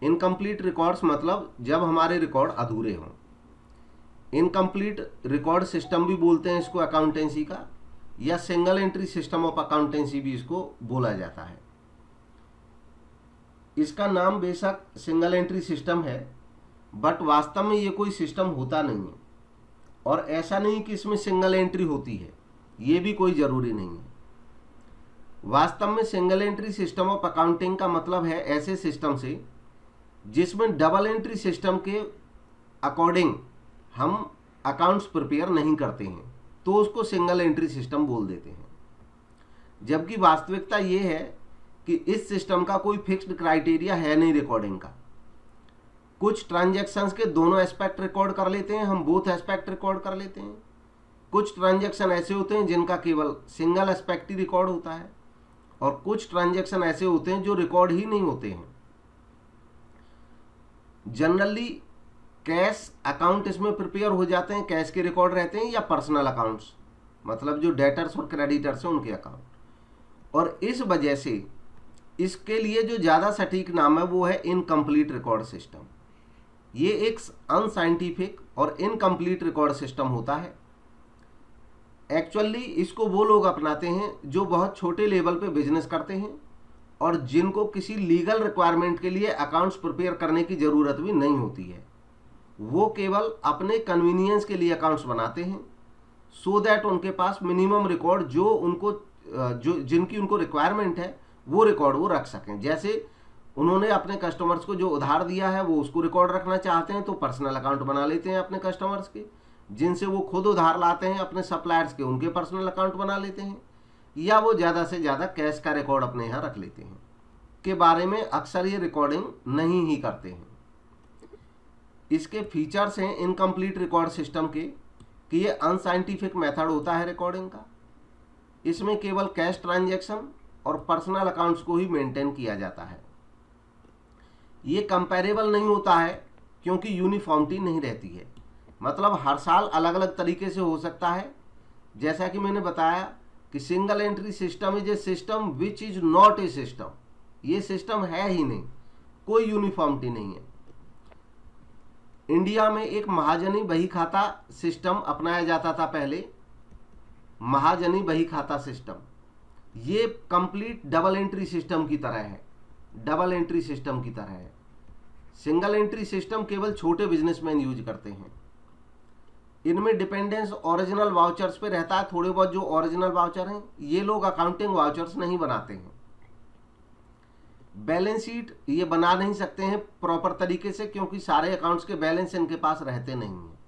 Incomplete records मतलब जब हमारे रिकॉर्ड अधूरे हों। इनकम्प्लीट रिकॉर्ड सिस्टम भी बोलते हैं इसको अकाउंटेंसी का, या single entry system of accountancy भी इसको बोला जाता है। इसका नाम बेशक सिंगल एंट्री सिस्टम है, बट वास्तव में ये कोई सिस्टम होता नहीं है, और ऐसा नहीं कि इसमें सिंगल एंट्री होती है, ये भी कोई ज़रूरी नहीं है। वास्तव में single entry system of accounting का मतलब है ऐसे सिस्टम से जिसमें डबल एंट्री सिस्टम के अकॉर्डिंग हम अकाउंट्स प्रिपेयर नहीं करते हैं, तो उसको सिंगल एंट्री सिस्टम बोल देते हैं। जबकि वास्तविकता ये है कि इस सिस्टम का कोई फिक्स्ड क्राइटेरिया है नहीं रिकॉर्डिंग का। कुछ ट्रांजैक्शंस के दोनों एस्पेक्ट रिकॉर्ड कर लेते हैं, हम बोथ एस्पेक्ट रिकॉर्ड कर लेते हैं। कुछ ट्रांजैक्शन ऐसे होते हैं जिनका केवल सिंगल एस्पेक्ट ही रिकॉर्ड होता है, और कुछ ट्रांजैक्शन ऐसे होते हैं जो रिकॉर्ड ही नहीं होते हैं। जनरली कैश अकाउंट इसमें प्रिपेयर हो जाते हैं, कैश के रिकॉर्ड रहते हैं, या पर्सनल अकाउंट्स मतलब जो डेटर्स और क्रेडिटर्स हैं उनके अकाउंट। और इस वजह से इसके लिए जो ज़्यादा सटीक नाम है वो है इनकम्प्लीट रिकॉर्ड सिस्टम। ये एक अनसाइंटिफिक और इनकम्प्लीट रिकॉर्ड सिस्टम होता है। एक्चुअली इसको वो लोग अपनाते हैं जो बहुत छोटे लेवल पे बिजनेस करते हैं और जिनको किसी लीगल रिक्वायरमेंट के लिए अकाउंट्स प्रिपेयर करने की ज़रूरत भी नहीं होती है। वो केवल अपने कन्वीनियंस के लिए अकाउंट्स बनाते हैं, सो दैट उनके पास मिनिमम रिकॉर्ड जो उनको जिनकी उनको रिक्वायरमेंट है वो रिकॉर्ड वो रख सकें। जैसे उन्होंने अपने कस्टमर्स को जो उधार दिया है वो उसको रिकॉर्ड रखना चाहते हैं, तो पर्सनल अकाउंट बना लेते हैं अपने कस्टमर्स के। जिनसे वो खुद उधार लाते हैं अपने सप्लायर्स के, उनके पर्सनल अकाउंट बना लेते हैं, या वो ज़्यादा से ज़्यादा कैश का रिकॉर्ड अपने यहाँ रख लेते हैं। के बारे में अक्सर ये रिकॉर्डिंग नहीं ही करते हैं। इसके फीचर्स हैं इनकम्प्लीट रिकॉर्ड सिस्टम के कि ये अनसाइंटिफिक मेथड होता है रिकॉर्डिंग का। इसमें केवल कैश ट्रांजैक्शन और पर्सनल अकाउंट्स को ही मेंटेन किया जाता है। ये कंपैरेबल नहीं होता है क्योंकि यूनिफॉर्मिटी नहीं रहती है, मतलब हर साल अलग अलग तरीके से हो सकता है। जैसा कि मैंने बताया कि single entry system is a system which is not a system, ये सिस्टम है ही नहीं, कोई यूनिफॉर्मिटी नहीं है। इंडिया में एक महाजनी बही खाता सिस्टम अपनाया जाता था पहले, महाजनी बही खाता सिस्टम। ये कंप्लीट डबल एंट्री सिस्टम की तरह है, डबल एंट्री सिस्टम की तरह है। सिंगल एंट्री सिस्टम केवल छोटे बिजनेसमैन यूज करते हैं। इनमें डिपेंडेंस ओरिजिनल वाउचर्स पे रहता है। थोड़े बहुत जो ओरिजिनल वाउचर हैं ये लोग अकाउंटिंग वाउचर्स नहीं बनाते हैं। बैलेंस शीट ये बना नहीं सकते हैं प्रॉपर तरीके से, क्योंकि सारे अकाउंट्स के बैलेंस इनके पास रहते नहीं हैं।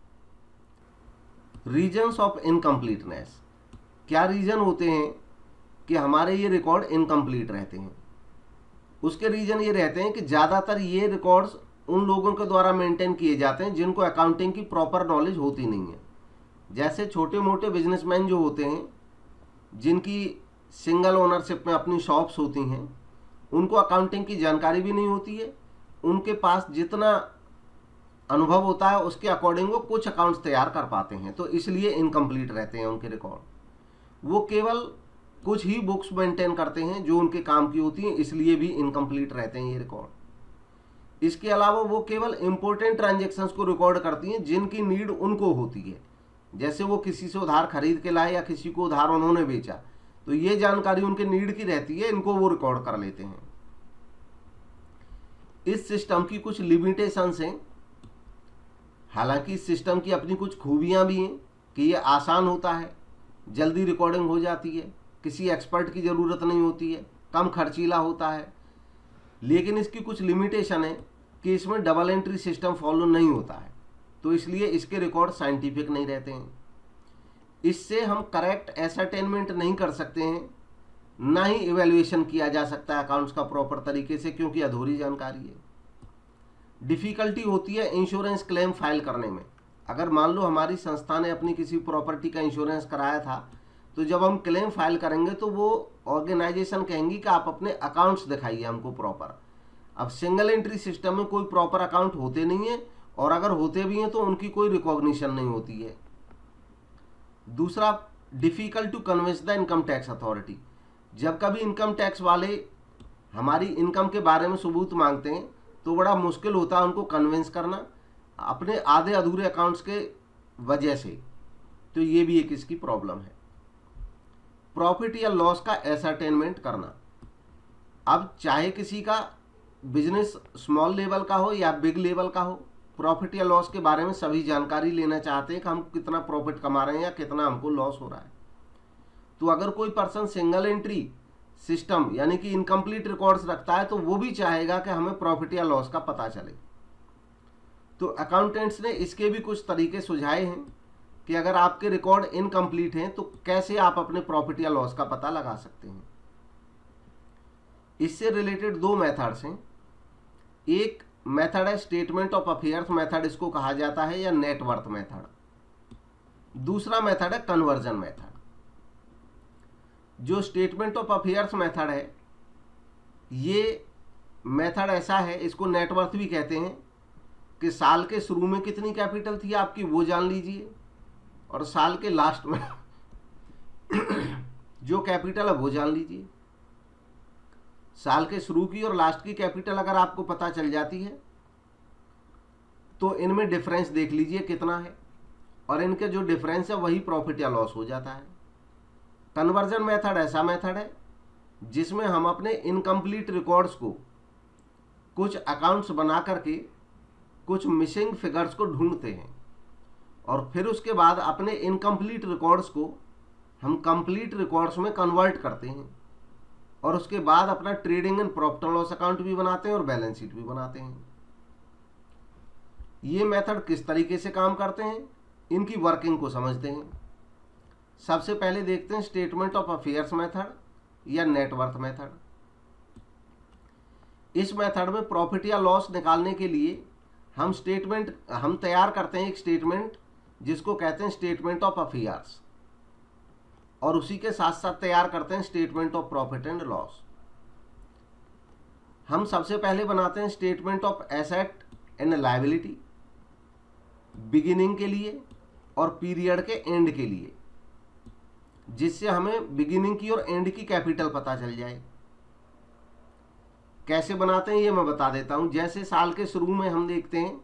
रीजन्स ऑफ इनकम्प्लीटनेस, क्या रीजन होते हैं कि हमारे ये रिकॉर्ड इनकम्प्लीट रहते हैं? उसके रीजन ये रहते हैं कि ज़्यादातर ये रिकॉर्ड्स उन लोगों के द्वारा मेंटेन किए जाते हैं जिनको अकाउंटिंग की प्रॉपर नॉलेज होती नहीं है। जैसे छोटे मोटे बिजनेसमैन जो होते हैं, जिनकी सिंगल ओनरशिप में अपनी शॉप्स होती हैं, उनको अकाउंटिंग की जानकारी भी नहीं होती है। उनके पास जितना अनुभव होता है उसके अकॉर्डिंग वो कुछ अकाउंट्स तैयार कर पाते हैं, तो इसलिए इनकम्प्लीट रहते हैं उनके रिकॉर्ड। वो केवल कुछ ही बुक्स मेंटेन करते हैं जो उनके काम की होती हैं, इसलिए भी इनकम्प्लीट रहते हैं ये रिकॉर्ड। इसके अलावा वो केवल इंपॉर्टेंट ट्रांजैक्शंस को रिकॉर्ड करती हैं जिनकी नीड उनको होती है। जैसे वो किसी से उधार खरीद के लाए या किसी को उधार उन्होंने बेचा, तो ये जानकारी उनके नीड की रहती है, इनको वो रिकॉर्ड कर लेते हैं। इस सिस्टम की कुछ लिमिटेशंस हैं। हालांकि इस सिस्टम की अपनी कुछ खूबियां भी हैं कि ये आसान होता है, जल्दी रिकॉर्डिंग हो जाती है, किसी एक्सपर्ट की ज़रूरत नहीं होती है, कम खर्चीला होता है। लेकिन इसकी कुछ लिमिटेशन है कि इसमें डबल एंट्री सिस्टम फॉलो नहीं होता है, तो इसलिए इसके रिकॉर्ड साइंटिफिक नहीं रहते हैं। इससे हम करेक्ट एसरटेनमेंट नहीं कर सकते हैं, ना ही इवैल्यूएशन किया जा सकता है अकाउंट्स का प्रॉपर तरीके से, क्योंकि अधूरी जानकारी है। डिफ़िकल्टी होती है इंश्योरेंस क्लेम फाइल करने में। अगर मान लो हमारी संस्था ने अपनी किसी प्रॉपर्टी का इंश्योरेंस कराया था, तो जब हम क्लेम फाइल करेंगे तो वो ऑर्गेनाइजेशन कहेंगी कि आप अपने अकाउंट्स दिखाइए हमको प्रॉपर। अब सिंगल एंट्री सिस्टम में कोई प्रॉपर अकाउंट होते नहीं है, और अगर होते भी हैं तो उनकी कोई रिकॉग्निशन नहीं होती है। दूसरा, difficult to convince the income tax authority. जब कभी इनकम टैक्स वाले हमारी इनकम के बारे में सबूत मांगते हैं तो बड़ा मुश्किल होता है उनको कन्विंस करना अपने आधे अधूरे अकाउंट्स के वजह से। तो ये भी एक इसकी प्रॉब्लम है। प्रॉफिट या लॉस का एसरटेनमेंट करना। अब चाहे किसी का बिजनेस स्मॉल लेवल का हो या बिग लेवल का हो, प्रॉफिट या लॉस के बारे में सभी जानकारी लेना चाहते हैं कि हम कितना प्रॉफिट कमा रहे हैं या कितना हमको लॉस हो रहा है। तो अगर कोई पर्सन सिंगल एंट्री सिस्टम यानी कि इनकम्प्लीट रिकॉर्ड्स रखता है तो वो भी चाहेगा कि हमें प्रॉफिट या लॉस का पता चले। तो अकाउंटेंट्स ने इसके भी कुछ तरीके सुझाए हैं कि अगर आपके रिकॉर्ड इनकम्प्लीट हैं तो कैसे आप अपने प्रॉफिट या लॉस का पता लगा सकते हैं। इससे रिलेटेड दो मेथड्स हैं। एक मेथड है स्टेटमेंट ऑफ अफेयर्स मेथड, इसको कहा जाता है, या नेटवर्थ मेथड। दूसरा मेथड है कन्वर्जन मेथड। जो स्टेटमेंट ऑफ अफेयर्स मेथड है, ये मेथड ऐसा है, इसको नेटवर्थ भी कहते हैं, कि साल के शुरू में कितनी कैपिटल थी आपकी वो जान लीजिए और साल के लास्ट में जो कैपिटल है वो जान लीजिए। साल के शुरू की और लास्ट की कैपिटल अगर आपको पता चल जाती है तो इनमें डिफरेंस देख लीजिए कितना है, और इनके जो डिफरेंस है वही प्रॉफिट या लॉस हो जाता है। कन्वर्जन मेथड ऐसा मेथड है जिसमें हम अपने इनकम्प्लीट रिकॉर्ड्स को कुछ अकाउंट्स बना करके कुछ मिसिंग फिगर्स को ढूंढते हैं और फिर उसके बाद अपने इनकम्प्लीट रिकॉर्ड्स को हम कंप्लीट रिकॉर्ड्स में कन्वर्ट करते हैं और उसके बाद अपना trading and profit and loss account भी बनाते हैं और बैलेंस शीट भी बनाते हैं। ये मेथड किस तरीके से काम करते हैं, इनकी वर्किंग को समझते हैं। सबसे पहले देखते हैं स्टेटमेंट ऑफ अफेयर्स मेथड या नेटवर्थ मेथड। इस मेथड में प्रॉफिट या लॉस निकालने के लिए हम तैयार करते हैं एक स्टेटमेंट जिसको कहते हैं स्टेटमेंट ऑफ अफेयर्स, और उसी के साथ साथ तैयार करते हैं statement of profit and loss. हम सबसे पहले बनाते हैं statement of asset and liability beginning के लिए और पीरियड के एंड के लिए, जिससे हमें बिगिनिंग की और एंड की कैपिटल पता चल जाए। कैसे बनाते हैं ये मैं बता देता हूं। जैसे साल के शुरू में हम देखते हैं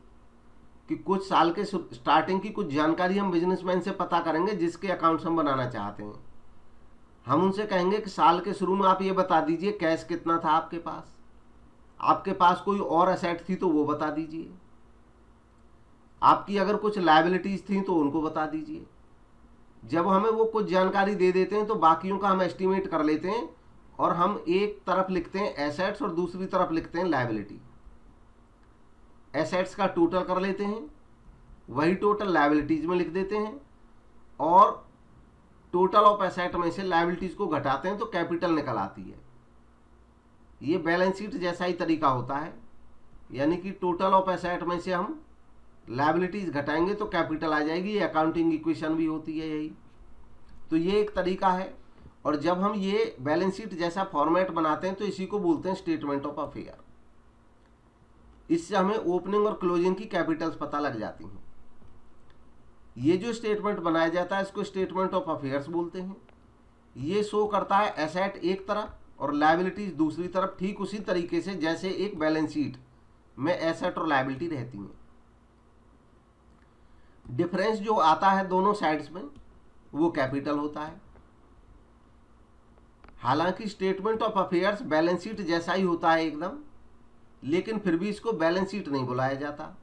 कि कुछ साल के स्टार्टिंग की कुछ जानकारी हम बिजनेसमैन से पता करेंगे जिसके अकाउंट्स हम बनाना चाहते हैं। हम उनसे कहेंगे कि साल के शुरू में आप ये बता दीजिए कैश कितना था आपके पास कोई और एसेट थी तो वो बता दीजिए, आपकी अगर कुछ लायबिलिटीज थी तो उनको बता दीजिए। जब हमें वो कुछ जानकारी दे देते हैं तो बाकियों का हम एस्टिमेट कर लेते हैं और हम एक तरफ लिखते हैं एसेट्स और दूसरी तरफ लिखते हैं लायबिलिटी। एसेट्स का टोटल कर लेते हैं, वही टोटल लायबिलिटीज में लिख देते हैं और टोटल ऑफ एसेट में से लायबिलिटीज को घटाते हैं तो कैपिटल निकल आती है। ये बैलेंस शीट जैसा ही तरीका होता है, यानी कि टोटल ऑफ एसेट में से हम लायबिलिटीज घटाएंगे तो कैपिटल आ जाएगी। ये अकाउंटिंग इक्वेशन भी होती है यही। तो ये एक तरीका है, और जब हम ये बैलेंस शीट जैसा फॉर्मेट बनाते हैं तो इसी को बोलते हैं स्टेटमेंट ऑफ अफेयर। इससे हमें ओपनिंग और क्लोजिंग की कैपिटल्स पता लग जाती हैं। ये जो स्टेटमेंट बनाया जाता है इसको स्टेटमेंट ऑफ अफेयर्स बोलते हैं। ये शो करता है एसेट एक तरफ और लायबिलिटीज दूसरी तरफ, ठीक उसी तरीके से जैसे एक बैलेंस शीट में एसेट और लायबिलिटी रहती हैं। डिफरेंस जो आता है दोनों साइड्स में वो कैपिटल होता है। हालांकि statement of affairs balance sheet जैसा ही होता है एकदम, लेकिन फिर भी इसको बैलेंस शीट नहीं बुलाया जाता।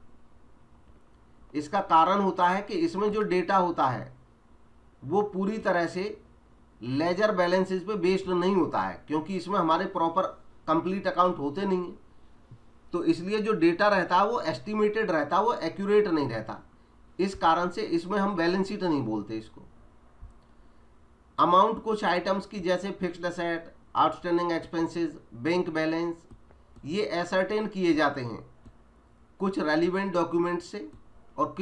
इसका कारण होता है कि इसमें जो डेटा होता है वो पूरी तरह से लेजर बैलेंसेस पे बेस्ड नहीं होता है, क्योंकि इसमें हमारे प्रॉपर कंप्लीट अकाउंट होते नहीं है। तो इसलिए जो डेटा रहता है वो एस्टिमेटेड रहता है, वो एक्यूरेट नहीं रहता। इस कारण से इसमें हम बैलेंस शीट नहीं बोलते इसको। अमाउंट कुछ आइटम्स की जैसे fixed asset, outstanding expenses, bank balance, ये एसर्टेन किए जाते हैं कुछ रेलिवेंट डॉक्यूमेंट से, और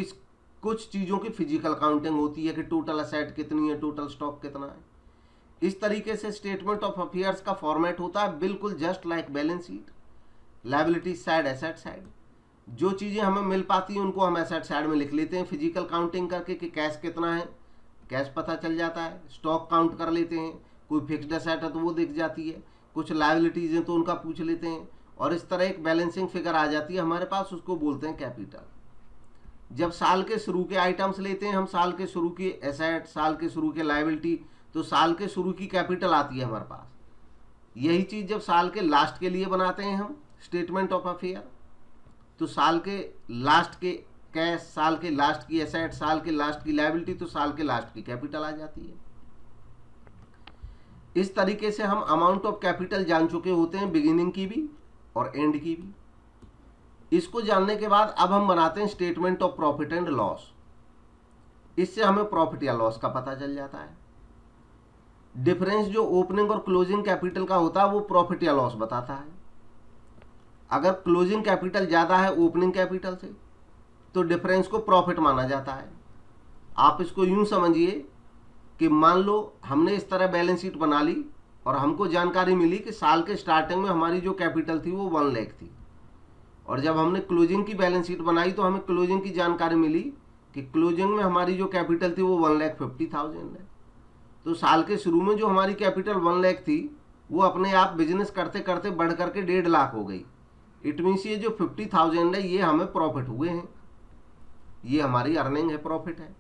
कुछ चीज़ों की फिजिकल काउंटिंग होती है कि टोटल एसेट कितनी है, टोटल स्टॉक कितना है। इस तरीके से स्टेटमेंट ऑफ अफेयर्स का फॉर्मेट होता है, बिल्कुल just like balance sheet. Liability side, asset side, जो चीज़ें हमें मिल पाती हैं उनको हम एसेट साइड में लिख लेते हैं फिजिकल काउंटिंग करके कि कैश कितना है, कैश पता चल जाता है। स्टॉक काउंट कर लेते हैं, कोई फिक्स्ड एसेट है तो वो दिख जाती है, कुछ लायबिलिटीज़ हैं तो उनका पूछ लेते हैं, और इस तरह एक बैलेंसिंग फिगर आ जाती है हमारे पास, उसको बोलते हैं कैपिटल। जब साल के शुरू के आइटम्स लेते हैं हम, साल के शुरू की एसेट, साल के शुरू के लायबिलिटी, तो साल के शुरू की कैपिटल आती है हमारे पास। यही चीज जब साल के लास्ट के लिए बनाते हैं हम स्टेटमेंट ऑफ अफेयर, तो साल के लास्ट के कैश, साल के लास्ट की एसेट, साल के लास्ट की लायबिलिटी, तो साल के लास्ट की कैपिटल आ जाती है। इस तरीके से हम अमाउंट ऑफ कैपिटल जान चुके होते हैं, बिगिनिंग की भी और एंड की भी। इसको जानने के बाद अब हम बनाते हैं statement of profit and loss. इससे हमें प्रॉफिट या लॉस का पता चल जाता है। डिफरेंस जो ओपनिंग और क्लोजिंग कैपिटल का होता है वो प्रॉफिट या लॉस बताता है। अगर क्लोजिंग कैपिटल ज्यादा है ओपनिंग कैपिटल से तो डिफरेंस को प्रॉफिट माना जाता है। आप इसको यूं समझिए कि मान लो हमने इस तरह बैलेंस शीट बना ली और हमको जानकारी मिली कि साल के स्टार्टिंग में हमारी जो कैपिटल थी वो 1 लाख थी, और जब हमने क्लोजिंग की बैलेंस शीट बनाई तो हमें क्लोजिंग की जानकारी मिली कि क्लोजिंग में हमारी जो कैपिटल थी वो 1,50,000 है। तो साल के शुरू में जो हमारी कैपिटल 1 लाख थी वो अपने आप बिजनेस करते करते बढ़ करके 1.5 लाख हो गई। इट मीन्स ये जो 50,000 है ये हमें प्रॉफिट हुए हैं, ये हमारी अर्निंग है, प्रॉफिट है।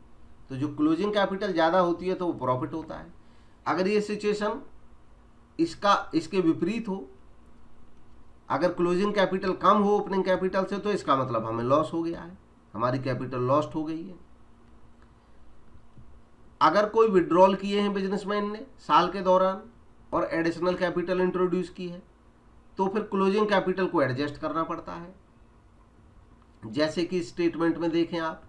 तो जो क्लोजिंग कैपिटल ज़्यादा होती है तो वो प्रॉफिट होता है। अगर ये सिचुएशन इसके विपरीत हो, अगर क्लोजिंग कैपिटल कम हो ओपनिंग कैपिटल से, तो इसका मतलब हमें लॉस हो गया है, हमारी कैपिटल लॉस्ट हो गई है। अगर कोई विड्रॉल किए हैं बिजनेसमैन ने साल के दौरान और एडिशनल कैपिटल इंट्रोड्यूस की है तो फिर क्लोजिंग कैपिटल को एडजस्ट करना पड़ता है। जैसे कि स्टेटमेंट में देखें आप,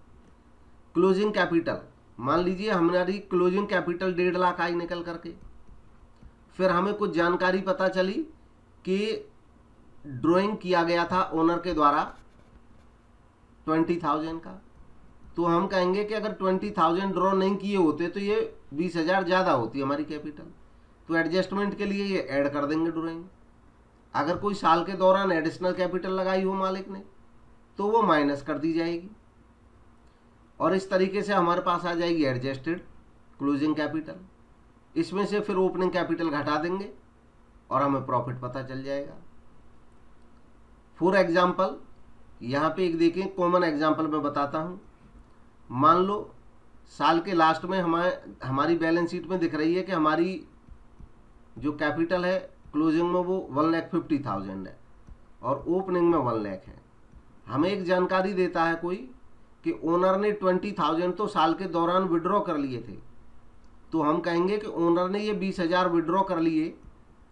क्लोजिंग कैपिटल, मान लीजिए हमारी क्लोजिंग कैपिटल 1.5 लाख आई निकल करके, फिर हमें कुछ जानकारी पता चली कि ड्राइंग किया गया था ओनर के द्वारा 20,000 का, तो हम कहेंगे कि अगर 20,000 ड्रॉ नहीं किए होते तो ये 20,000 ज़्यादा होती हमारी कैपिटल, तो एडजस्टमेंट के लिए ये ऐड कर देंगे ड्राइंग। अगर कोई साल के दौरान एडिशनल कैपिटल लगाई हो मालिक ने तो वो माइनस कर दी जाएगी, और इस तरीके से हमारे पास आ जाएगी एडजस्टेड क्लोजिंग कैपिटल। इसमें से फिर ओपनिंग कैपिटल घटा देंगे और हमें प्रॉफिट पता चल जाएगा। फॉर एग्जाम्पल, यहाँ पे एक देखें, कॉमन एग्जाम्पल मैं बताता हूँ। मान लो साल के लास्ट में हमारी बैलेंस शीट में दिख रही है कि हमारी जो कैपिटल है क्लोजिंग में वो 1,50,000 है और ओपनिंग में 1 लाख है। हमें एक जानकारी देता है कोई कि ओनर ने 20,000 तो साल के दौरान विड्रॉ कर लिए थे, तो हम कहेंगे कि ओनर ने ये 20,000 विड्रॉ कर लिए,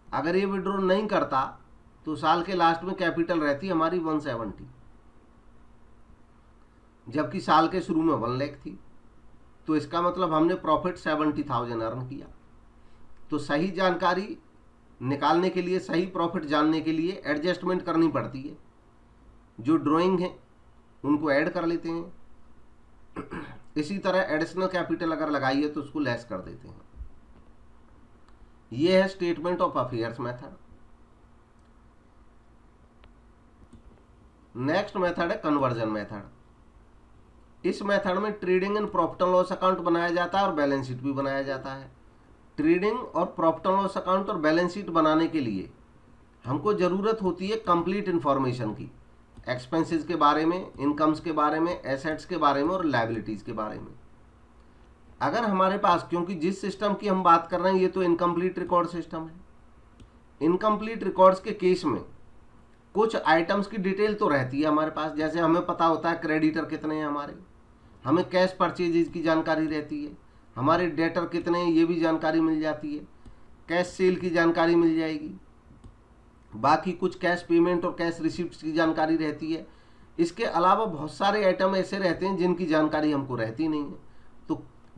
अगर ये विड्रॉ नहीं करता तो साल के लास्ट में कैपिटल रहती हमारी 170, जबकि साल के शुरू में 1 लाख थी। तो इसका मतलब हमने प्रॉफिट 70,000 अर्न किया। तो सही जानकारी निकालने के लिए, सही प्रॉफिट जानने के लिए एडजस्टमेंट करनी पड़ती है। जो ड्राइंग है उनको ऐड कर लेते हैं, इसी तरह एडिशनल कैपिटल अगर लगाई है तो उसको लेस कर देते हैं। यह है statement of affairs method. Next method है कन्वर्जन मेथड। इस मेथड में trading and profit and loss account बनाया जाता है और बैलेंस शीट भी बनाया जाता है। ट्रेडिंग और प्रॉफिट एंड लॉस अकाउंट और बैलेंस शीट बनाने के लिए हमको ज़रूरत होती है कंप्लीट इन्फॉर्मेशन की, एक्सपेंसेस के बारे में, इनकम्स के बारे में, एसेट्स के बारे में और लायबिलिटीज़ के बारे में। अगर हमारे पास, क्योंकि जिस सिस्टम की हम बात कर रहे हैं ये तो इनकम्प्लीट रिकॉर्ड सिस्टम है, इनकम्प्लीट रिकॉर्ड्स के केस में कुछ आइटम्स की डिटेल तो रहती है हमारे पास। जैसे हमें पता होता है क्रेडिटर कितने हैं हमारे, हमें कैश परचेजेज की जानकारी रहती है, हमारे डेटर कितने हैं ये भी जानकारी मिल जाती है, कैश सेल की जानकारी मिल जाएगी, बाकी कुछ कैश पेमेंट और कैश रिसिप्ट की जानकारी रहती है। इसके अलावा बहुत सारे आइटम ऐसे रहते हैं जिनकी जानकारी हमको रहती नहीं है। तो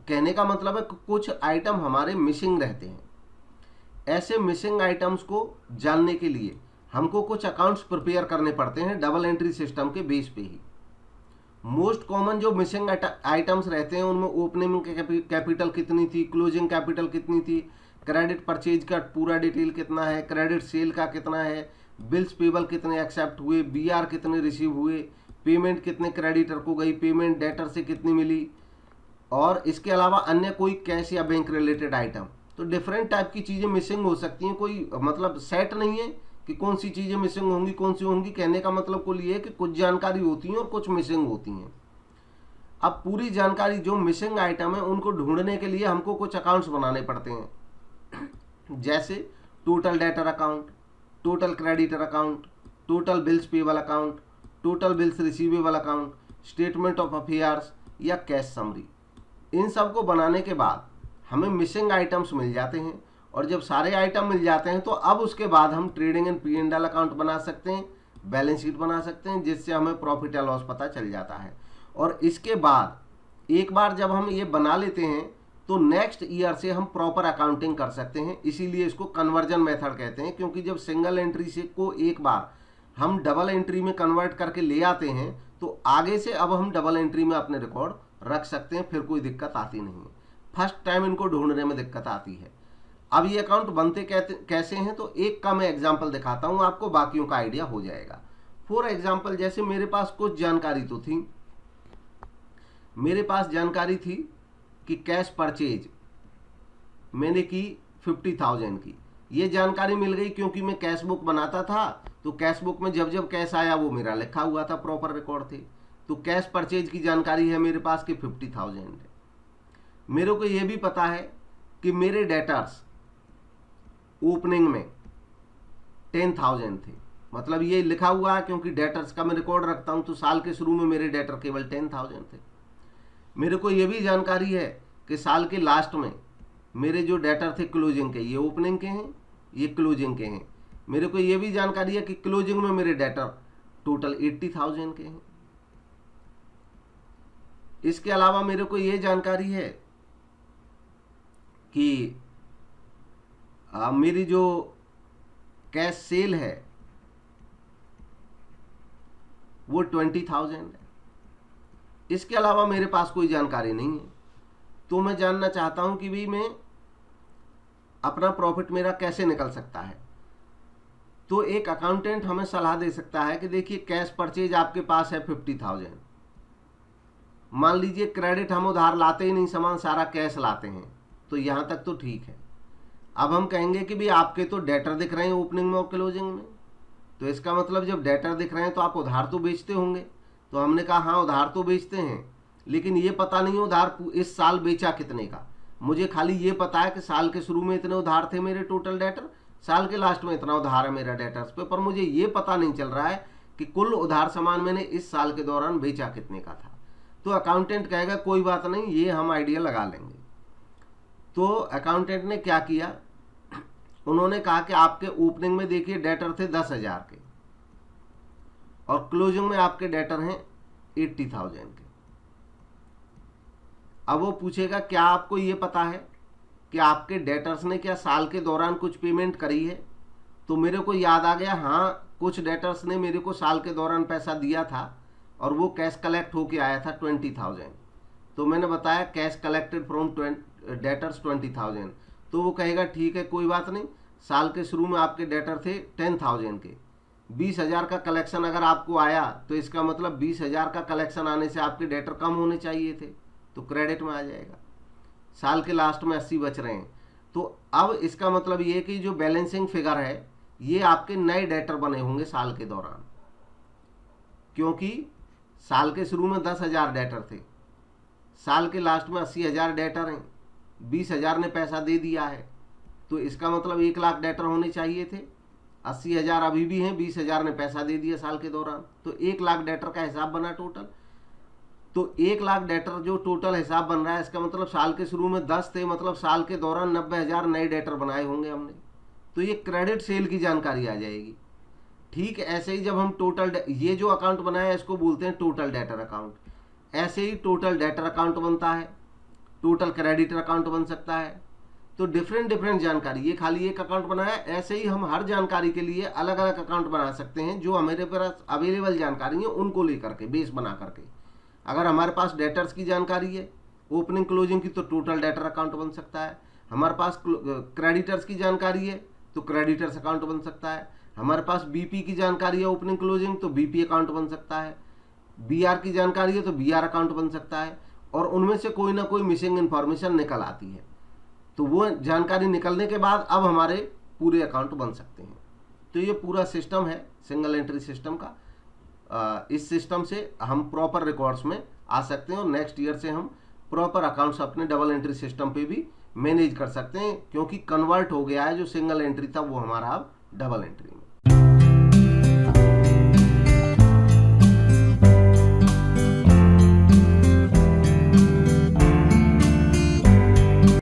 कहने का मतलब है कि कुछ आइटम हमारे मिसिंग रहते हैं। ऐसे मिसिंग आइटम्स को जानने के लिए हमको कुछ अकाउंट्स प्रिपेयर करने पड़ते हैं डबल एंट्री सिस्टम के बेस पे ही। मोस्ट कॉमन जो मिसिंग आइटम्स रहते हैं उनमें ओपनिंग कैपिटल कितनी थी, क्लोजिंग कैपिटल कितनी थी, क्रेडिट परचेज का पूरा डिटेल कितना है, क्रेडिट सेल का कितना है, बिल्स पेबल कितने एक्सेप्ट हुए, बीआर कितने रिसीव हुए, पेमेंट कितने क्रेडिटर को गई, पेमेंट डेटर से कितनी मिली, और इसके अलावा अन्य कोई कैश या बैंक रिलेटेड आइटम। तो डिफरेंट टाइप की चीज़ें मिसिंग हो सकती हैं, कोई मतलब सेट नहीं है कि कौन सी चीज़ें मिसिंग होंगी, कौन सी होंगी। कहने का मतलब कुल ये है कि कुछ जानकारी होती हैं और कुछ मिसिंग होती हैं। अब पूरी जानकारी जो मिसिंग आइटम है उनको ढूंढने के लिए हमको कुछ अकाउंट्स बनाने पड़ते हैं, जैसे total debtor account, total creditor account, total bills payable account, total bills receivable account, statement of affairs या कैश समरी। इन सब को बनाने के बाद हमें मिसिंग आइटम्स मिल जाते हैं, और जब सारे आइटम मिल जाते हैं तो अब उसके बाद हम ट्रेडिंग एंड P&L अकाउंट बना सकते हैं, बैलेंस शीट बना सकते हैं, जिससे हमें प्रॉफिट या लॉस पता चल जाता है। और इसके बाद एक बार जब हम ये बना लेते हैं तो नेक्स्ट ईयर से हम प्रॉपर अकाउंटिंग कर सकते हैं। इसीलिए इसको कन्वर्जन मेथड कहते हैं, क्योंकि जब सिंगल एंट्री से को एक बार हम डबल एंट्री में कन्वर्ट करके ले आते हैं तो आगे से अब हम डबल एंट्री में अपने रिकॉर्ड रख सकते हैं, फिर कोई दिक्कत आती नहीं है। फर्स्ट टाइम इनको ढूंढने में दिक्कत आती है। अब ये अकाउंट बनते कैसे हैं, तो एक का मैं एग्जाम्पल दिखाता हूँ आपको, बाकियों का आइडिया हो जाएगा। फॉर एग्जाम्पल, जैसे मेरे पास कुछ जानकारी तो थी, मेरे पास जानकारी थी कि कैश परचेज मैंने की 50,000 की। ये जानकारी मिल गई क्योंकि मैं कैश बुक बनाता था, तो कैश बुक में जब जब कैश आया वो मेरा लिखा हुआ था, प्रॉपर रिकॉर्ड थे। तो कैश परचेज की जानकारी है मेरे पास कि 50,000 है। मेरे को ये भी पता है कि मेरे डेटर्स ओपनिंग में 10,000 थे, मतलब ये लिखा हुआ है क्योंकि डेटर्स का मैं रिकॉर्ड रखता हूं, तो साल के शुरू में मेरे डेटर केवल 10,000 थे। मेरे को ये भी जानकारी है कि साल के लास्ट में मेरे जो डेटर थे क्लोजिंग के, ये ओपनिंग के हैं, ये क्लोजिंग के हैं। मेरे को ये भी जानकारी है कि क्लोजिंग में मेरे डेटर टोटल 80,000 के हैं। इसके अलावा मेरे को ये जानकारी है कि मेरी जो कैश सेल है वो 20,000 है। इसके अलावा मेरे पास कोई जानकारी नहीं है। तो मैं जानना चाहता हूं कि भाई मैं अपना प्रॉफिट मेरा कैसे निकल सकता है। तो एक अकाउंटेंट हमें सलाह दे सकता है कि देखिए कैश परचेज आपके पास है 50,000, मान लीजिए क्रेडिट हम उधार लाते ही नहीं, सामान सारा कैश लाते हैं, तो यहां तक तो ठीक है। अब हम कहेंगे कि भाई आपके तो डेटर दिख रहे हैं ओपनिंग में और क्लोजिंग में, तो इसका मतलब जब डेटर दिख रहे हैं तो आप उधार तो बेचते होंगे। तो हमने कहा हाँ उधार तो बेचते हैं, लेकिन ये पता नहीं उधार इस साल बेचा कितने का। मुझे खाली ये पता है कि साल के शुरू में इतने उधार थे मेरे टोटल डेटर, साल के लास्ट में इतना उधार है मेरा डेटर्स पे, पर मुझे ये पता नहीं चल रहा है कि कुल उधार सामान मैंने इस साल के दौरान बेचा कितने का था। तो अकाउंटेंट कहेगा कोई बात नहीं, ये हम आइडिया लगा लेंगे। तो अकाउंटेंट ने क्या किया, उन्होंने कहा कि आपके ओपनिंग में देखिए डेटर थे 10,000 के और क्लोजिंग में आपके डेटर हैं 80,000 के। अब वो पूछेगा क्या आपको ये पता है कि आपके डेटर्स ने क्या साल के दौरान कुछ पेमेंट करी है। तो मेरे को याद आ गया, हाँ कुछ डेटर्स ने मेरे को साल के दौरान पैसा दिया था और वो कैश कलेक्ट होके आया था 20,000। तो मैंने बताया कैश कलेक्टेड फ्रॉम डेटर्स 20,000। तो वो कहेगा ठीक है कोई बात नहीं, साल के शुरू में आपके डेटर थे 10,000 के, 20,000 का कलेक्शन अगर आपको आया तो इसका मतलब 20,000 का कलेक्शन आने से आपके डेटर कम होने चाहिए थे, तो क्रेडिट में आ जाएगा। साल के लास्ट में 80 बच रहे हैं, तो अब इसका मतलब ये कि जो बैलेंसिंग फिगर है ये आपके नए डेटर बने होंगे साल के दौरान, क्योंकि साल के शुरू में 10,000 डेटर थे, साल के लास्ट में 80,000 डेटर हैं, 20,000 ने पैसा दे दिया है, तो इसका मतलब 1 लाख डेटर होने चाहिए थे। 80,000 अभी भी हैं, 20,000 ने पैसा दे दिया साल के दौरान, तो 1 लाख डेटर का हिसाब बना टोटल। तो 1 लाख डेटर जो टोटल हिसाब बन रहा है, इसका मतलब साल के शुरू में 10 थे, मतलब साल के दौरान 90,000 नए डेटर बनाए होंगे हमने। तो ये क्रेडिट सेल की जानकारी आ जाएगी। ठीक ऐसे ही जब हम टोटल ये जो अकाउंट बनाया इसको बोलते हैं टोटल डेटर अकाउंट। ऐसे ही टोटल डेटर अकाउंट बनता है, टोटल क्रेडिटर अकाउंट बन सकता है। तो डिफरेंट जानकारी, ये खाली एक अकाउंट बनाया, ऐसे ही हम हर जानकारी के लिए अलग अलग अकाउंट बना सकते हैं। जो हमारे पास अवेलेबल जानकारी है उनको लेकर के बेस बना करके, अगर हमारे पास डेटर्स की जानकारी है ओपनिंग क्लोजिंग की तो टोटल डेटर अकाउंट बन सकता है। हमारे पास क्रेडिटर्स की जानकारी है तो क्रेडिटर्स अकाउंट बन सकता है। हमारे पास बीपी की जानकारी है ओपनिंग क्लोजिंग तो बीपी अकाउंट बन सकता है। बीआर की जानकारी है तो बीआर अकाउंट बन सकता है। और उनमें से कोई ना कोई मिसिंग इन्फॉर्मेशन निकल आती है, तो वो जानकारी निकलने के बाद अब हमारे पूरे अकाउंट बन सकते हैं। तो ये पूरा सिस्टम है सिंगल एंट्री सिस्टम का। इस सिस्टम से हम प्रॉपर रिकॉर्ड्स में आ सकते हैं और नेक्स्ट ईयर से हम प्रॉपर अकाउंट्स अपने डबल एंट्री सिस्टम पे भी मैनेज कर सकते हैं, क्योंकि कन्वर्ट हो गया है, जो सिंगल एंट्री था वो हमारा अब डबल एंट्री में।